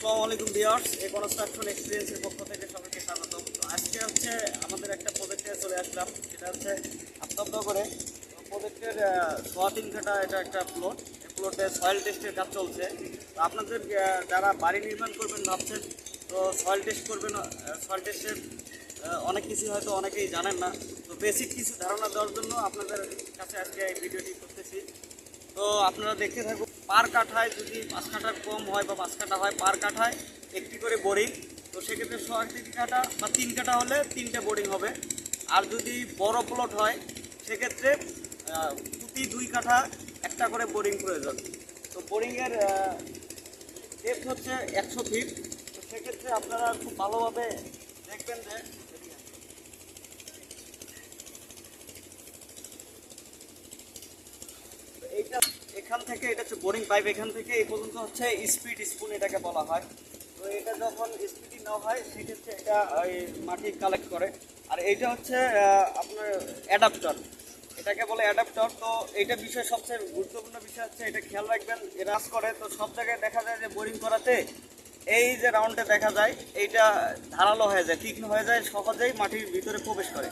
আসসালামু আলাইকুম ভিউয়ার্স, এই কনস্ট্রাকশন এক্সপিরিয়েন্সের পক্ষ থেকে সবাইকে স্বাগতম। তো আজকে হচ্ছে আমাদের একটা প্রজেক্টে চলে আসলাম, সেটা হচ্ছে আফতাবনগরে। প্রজেক্টের সোয়াতিন ঘাটা এটা একটা প্লট। এই প্লটে সয়েল টেস্টের কাজ চলছে। তো আপনাদের যারা বাড়ি নির্মাণ করবেন ভাবছেন, তো সয়েল টেস্ট করবেন। সয়েল টেস্টের অনেক কিছু হয়তো অনেকেই জানেন না। তো বেসিক কিছু ধারণা দেওয়ার জন্য আপনাদের কাছে আজকে এই ভিডিওটি করতেছি। তো আপনারা দেখতে থাকুন। পার কাঠায় যদি 5 কাঠার কম হয় বা 5 কাঠা হয়, পার কাঠায় একটি করে বোরিং। তো সেক্ষেত্রে 1 কাঠা বা 3 কাঠা হলে 3টে বোরিং হবে। আর যদি বড় প্লট হয় সেক্ষেত্রে প্রতি 2 কাঠা একটা করে বোরিং প্রয়োজন। তো বোরিংয়ের ডেপথ হচ্ছে 100 ফিট। তো সেক্ষেত্রে আপনারা খুব ভালোভাবে দেখবেন যে এইটা এখান থেকে, এটা হচ্ছে বোরিং পাইপ, এখান থেকে এই পর্যন্ত হচ্ছে স্পিড স্পুন এটাকে বলা হয়। তো এটা যখন স্পিডি নেওয়া হয় সেক্ষেত্রে এটা ওই মাটি কালেক্ট করে। আর এইটা হচ্ছে আপনার অ্যাডাপ্টার, এটাকে বলে অ্যাডাপ্টার। তো এইটা বিষয় সবচেয়ে গুরুত্বপূর্ণ বিষয় হচ্ছে এটা খেয়াল রাখবেন, এরা কাজ করে। তো সব জায়গায় দেখা যায় যে বোরিং করাতে এই যে রাউন্ডে দেখা যায় এইটা ধারালো হয়ে যায়, তীক্ষ্ণ হয়ে যায়, সহজেই মাটির ভিতরে প্রবেশ করে।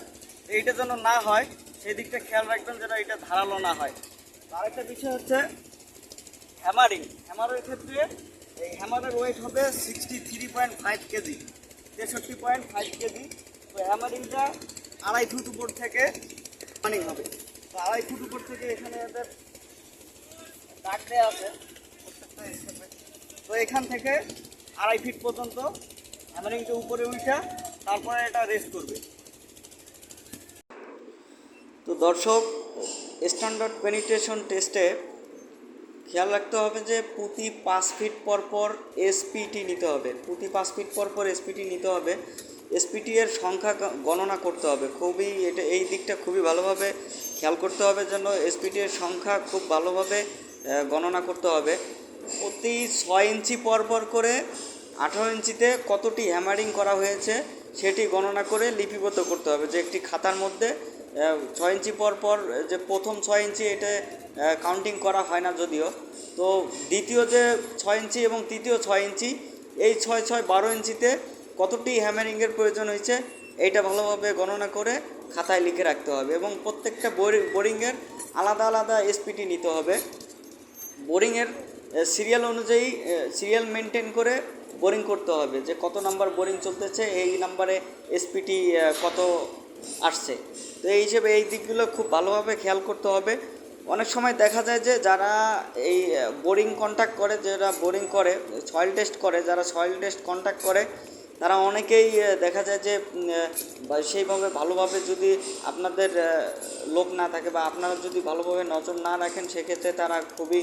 এইটা যেন না হয় সেই দিকটা খেয়াল রাখবেন, যেন এটা ধারালো না হয়। আরেকটা বিষয় হচ্ছে হ্যামারিং। হ্যামারের ক্ষেত্রে এই হ্যামারের ওয়েট হবে 63.5 কেজি, 63.5 কেজি। তো হ্যামারিংটা 2.5 ফুট উপর থেকে হ্যামারিং হবে। তো 2.5 ফুট উপর থেকে এখানে এদের দাগ দেওয়া আছে প্রত্যেকটা স্টেপে। তো এখান থেকে 2.5 ফিট পর্যন্ত হ্যামারিংটা উপরে উঠা, তারপরে এটা রেস্ট করবে। তো দর্শক, স্ট্যান্ডার্ড পেনিট্রেশন টেস্টে খেয়াল রাখতে হবে যে প্রতি 5 ফিট পর পর এসপিটি নিতে হবে। প্রতি 5 ফিট পর পর এসপিটি নিতে হবে। এসপিটি এর সংখ্যা গণনা করতে হবে। এই দিকটা খুবই ভালোভাবে খেয়াল করতে হবে, যেন এসপিটি এর সংখ্যা খুব ভালোভাবে গণনা করতে হবে। প্রতি 6 ইঞ্চি পর পর করে 18 ইঞ্চিতে কতটি হ্যামারিং করা হয়েছে সেটি গণনা করে লিপিবদ্ধ করতে হবে, যে একটি খাতার মধ্যে 6 ইঞ্চি পর পর, যে প্রথম 6 ইঞ্চি এটা কাউন্টিং করা হয় না যদিও। তো দ্বিতীয় যে 6 ইঞ্চি এবং তৃতীয় 6 ইঞ্চি, এই 6 6 12 ইঞ্চিতে কতটি হ্যামারিংয়ের প্রয়োজন হয়েছে এইটা ভালোভাবে গণনা করে খাতায় লিখে রাখতে হবে। এবং প্রত্যেকটা বোরিংয়ের আলাদা আলাদা এসপিটি নিতে হবে। বোরিংয়ের সিরিয়াল অনুযায়ী সিরিয়াল মেনটেন করে বোরিং করতে হবে, যে কত নাম্বার বোরিং চলতেছে, এই নাম্বারে এসপিটি কত আসছে। তো এই হিসেবে এই দিকগুলো খুব ভালোভাবে খেয়াল করতে হবে। অনেক সময় দেখা যায় যে যারা এই বোরিং কন্ট্যাক্ট করে, যারা বোরিং করে, সয়েল টেস্ট করে, যারা সয়েল টেস্ট কন্ট্যাক্ট করে, তারা অনেকেই দেখা যায় যে সেইভাবে ভালোভাবে যদি আপনাদের লোক না থাকে বা আপনারা যদি ভালোভাবে নজর না রাখেন, সেক্ষেত্রে তারা খুবই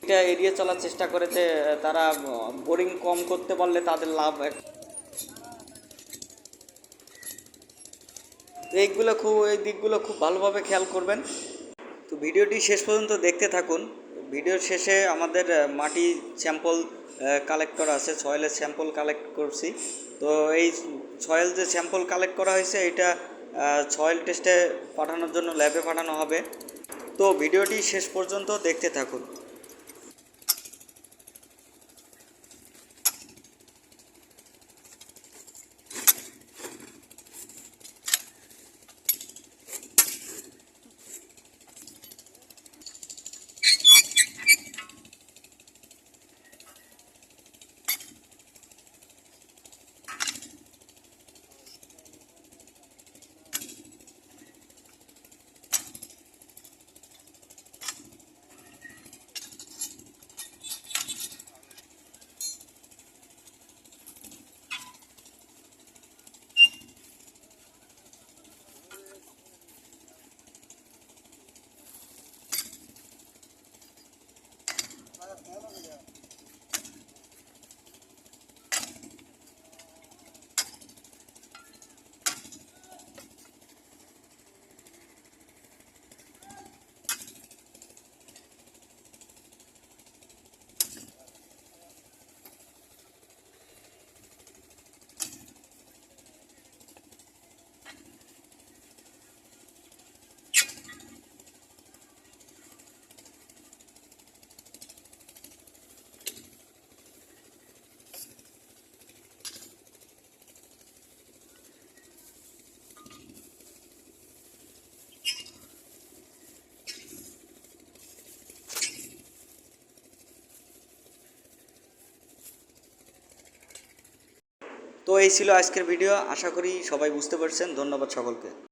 এটা এড়িয়ে চলার চেষ্টা করে, যে তারা বোরিং কম করতে পারলে তাদের লাভ। এই দিকগুলো খুব ভালোভাবে খেয়াল করবেন। তো ভিডিওটি শেষ পর্যন্ত দেখতে থাকুন। ভিডিওর শেষে আমাদের মাটি স্যাম্পল কালেক্টর আছে, সয়েলের স্যাম্পল কালেক্ট করছি। তো এই সয়েল যে স্যাম্পল কালেক্ট করা হয়েছে এটা সয়েল টেস্টে পাঠানোর জন্য ল্যাবে পাঠানো হবে। তো ভিডিওটি শেষ পর্যন্ত দেখতে থাকুন। তো এই ছিল আজকের ভিডিও, আশা করি সবাই বুঝতে পারছেন। ধন্যবাদ সকলকে।